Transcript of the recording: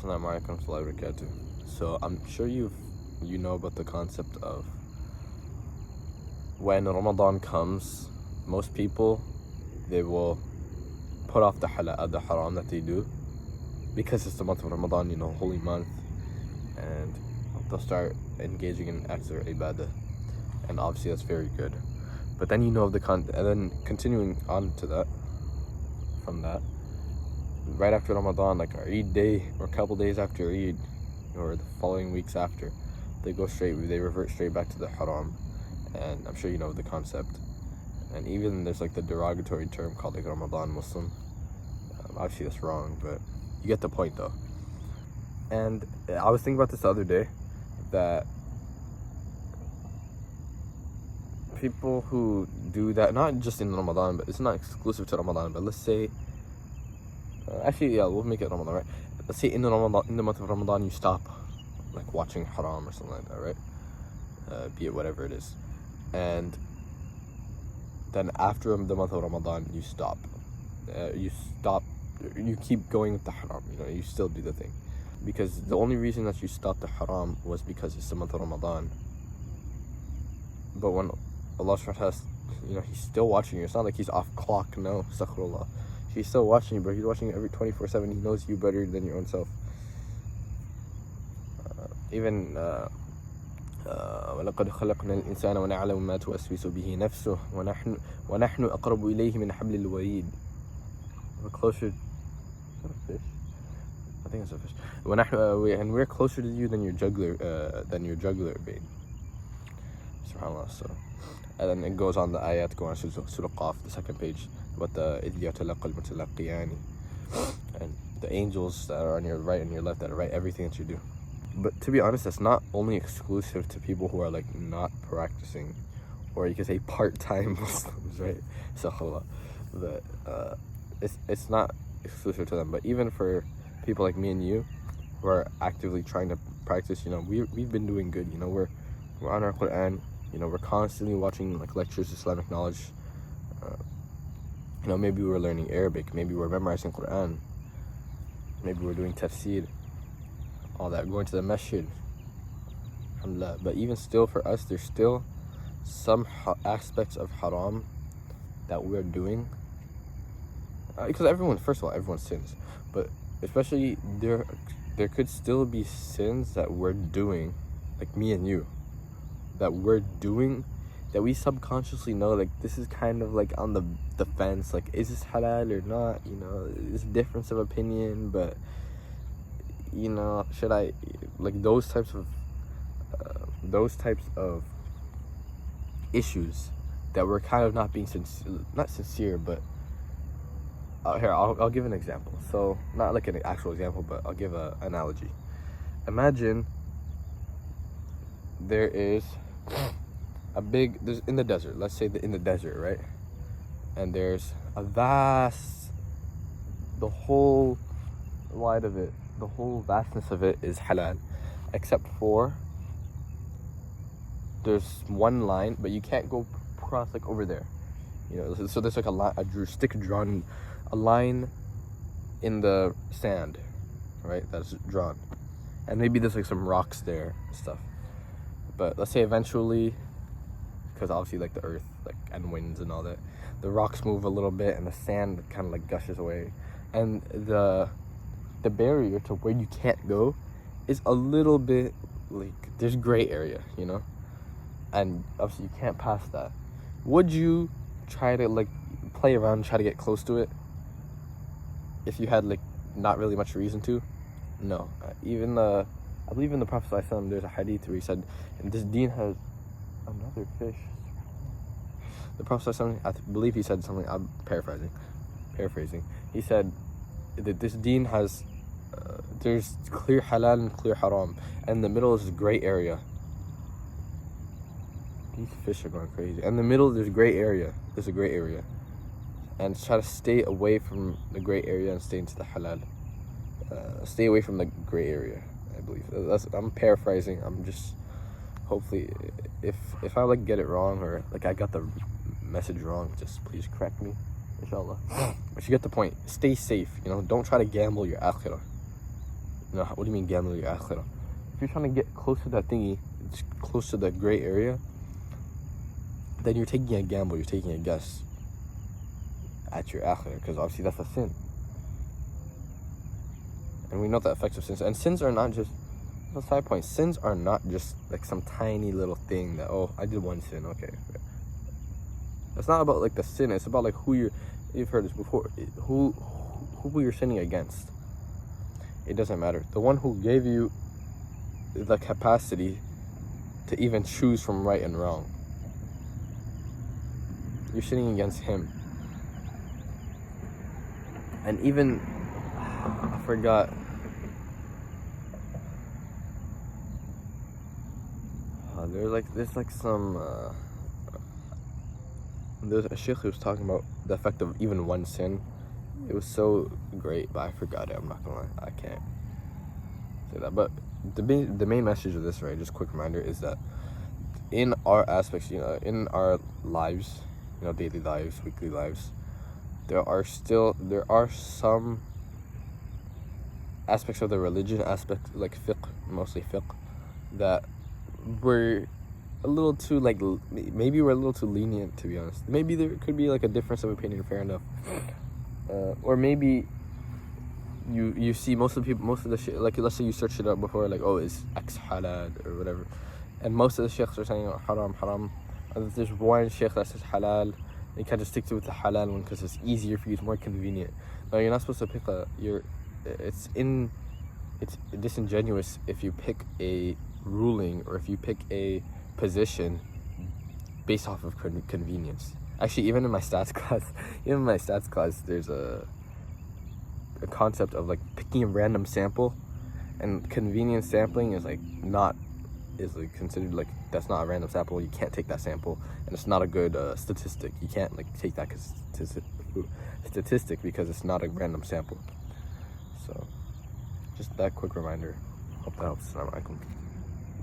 Assalamu alaikum wa rahmatullahi wa barakatuh. So I'm sure you know about the concept of when Ramadan comes, most people, they will put off the haram that they do because it's the month of Ramadan, holy month, and they'll start engaging in acts of ibadah, and obviously that's very good. But then and then continuing on to that, from that, right after Ramadan, like our Eid day or a couple days after Eid, or the following weeks after, they revert straight back to the haram. And I'm sure you know the concept. And even there's like the derogatory term called like Ramadan Muslim. Obviously that's wrong, but you get the point though. And I was thinking about this the other day, that people who do that, not just in Ramadan, but it's not exclusive to Ramadan, but let's say, we'll make it Ramadan, right? Let's say in the month of Ramadan, you stop like watching haram or something like that, right? Be it whatever it is. And then after the month of Ramadan, you stop. You keep going with the haram, you still do the thing. Because the only reason that you stopped the haram was because it's the month of Ramadan. But when Allah subhanahu wa ta'ala, He's still watching you. It's not like He's off clock, no, astaghfirullah. He's still watching you, but He's watching you every 24/7. He knows you better than your own self. وَلَقَدْ خَلَقْنَا الْإِنسَانَ وَنَعْلَمُ مَا تُوَسْوِسُ بِهِ نَفْسُهُ وَنَحْنُ أَقْرَبُ إِلَيْهِ مِنْ حَبْلِ الْوَرِيدِ. We're closer. Is that a fish? I think it's a fish. And we're closer to you than your jugular vein. SubhanAllah. So, and then it goes on, the ayat go on Surah Qaf, the second page, about the إِذْ يَتَلَقَّى الْمُتَلَقِّيَانِ, and the angels that are on your right and your left that write everything that you do. But to be honest, that's not only exclusive to people who are like not practicing, or you could say part-time Muslims, right? So, but it's not exclusive to them. But even for people like me and you, who are actively trying to practice, we've been doing good. We're on our Quran. We're constantly watching like lectures, Islamic knowledge. Maybe we're learning Arabic. Maybe we're memorizing Quran. Maybe we're doing tafsir. All that, going to the masjid, alhamdulillah. But even still, for us, there's still some aspects of haram that we're doing, because everyone sins, but especially there could still be sins that we're doing, like me and you, that we're doing, that we subconsciously know, like this is kind of like on the fence, like is this halal or not, it's a difference of opinion, but should I, like those types of issues that we're kind of not being not sincere, but here, I'll give an example. So not like an actual example, but I'll give an analogy. Imagine there is there's in the desert, let's say in the desert, right? And there's a vast, the whole vastness of it is halal, except for there's one line, but you can't go across like over there, so there's like a line in the sand, right, that's drawn, and maybe there's like some rocks there and stuff. But let's say eventually, because obviously like the earth, like, and winds and all that, the rocks move a little bit and the sand kind of like gushes away, and the barrier to where you can't go is a little bit like, there's gray area, and obviously you can't pass that. Would you try to like play around and try to get close to it if you had like not really much reason to? No. I believe in the Prophet ﷺ, there's a hadith where he said, and this deen has another fish. The Prophet ﷺ, I believe he said something, I'm paraphrasing. He said that this deen has there's clear halal and clear haram, and in the middle is a gray area. These fish are going crazy. And in the middle there's a gray area, and try to stay away from the gray area and stay into the halal. Stay away from the gray area, I believe. I'm paraphrasing. I'm just, hopefully, if I like get it wrong, or like I got the message wrong, just please correct me, inshallah. But you get the point. Stay safe, don't try to gamble your akhirah. No, what do you mean gamble your akhirah? If you're trying to get close to that thingy, it's close to that gray area, then you're taking a gamble, you're taking a guess at your akhirah, because obviously that's a sin. And we know the effects of sins. And sins are not just, a side point, sins are not just like some tiny little thing that, oh, I did one sin, okay. It's not about like the sin, it's about like you've heard this before, who you're sinning against. It doesn't matter. The one who gave you the capacity to even choose from right and wrong, you're sinning against him. And even, I forgot, there's a sheikh who was talking about the effect of even one sin. It was so great, but I forgot it. I'm not gonna lie, I can't say that. But the main message of this, right, just quick reminder, is that in our aspects, in our lives, daily lives, weekly lives, there are some aspects of the religion, like fiqh, mostly fiqh, that we're a little too maybe we're a little too lenient, to be honest. Maybe there could be like a difference of opinion, fair enough. Or maybe you see most of the shit, like let's say you search it up before, like, oh, is X halal or whatever, and most of the sheikhs are saying, oh, haram. And there's one sheikh that says halal, you can't just stick to the halal one because it's easier for you, it's more convenient. No, you're not supposed to pick it's disingenuous if you pick a ruling or if you pick a position based off of convenience. Actually, even in my stats class, there's a concept of like picking a random sample, and convenience sampling is considered like that's not a random sample. You can't take that sample, and it's not a good statistic. You can't like take that statistic because it's not a random sample. So, just that quick reminder. Hope that helps. Assalamu alaikum.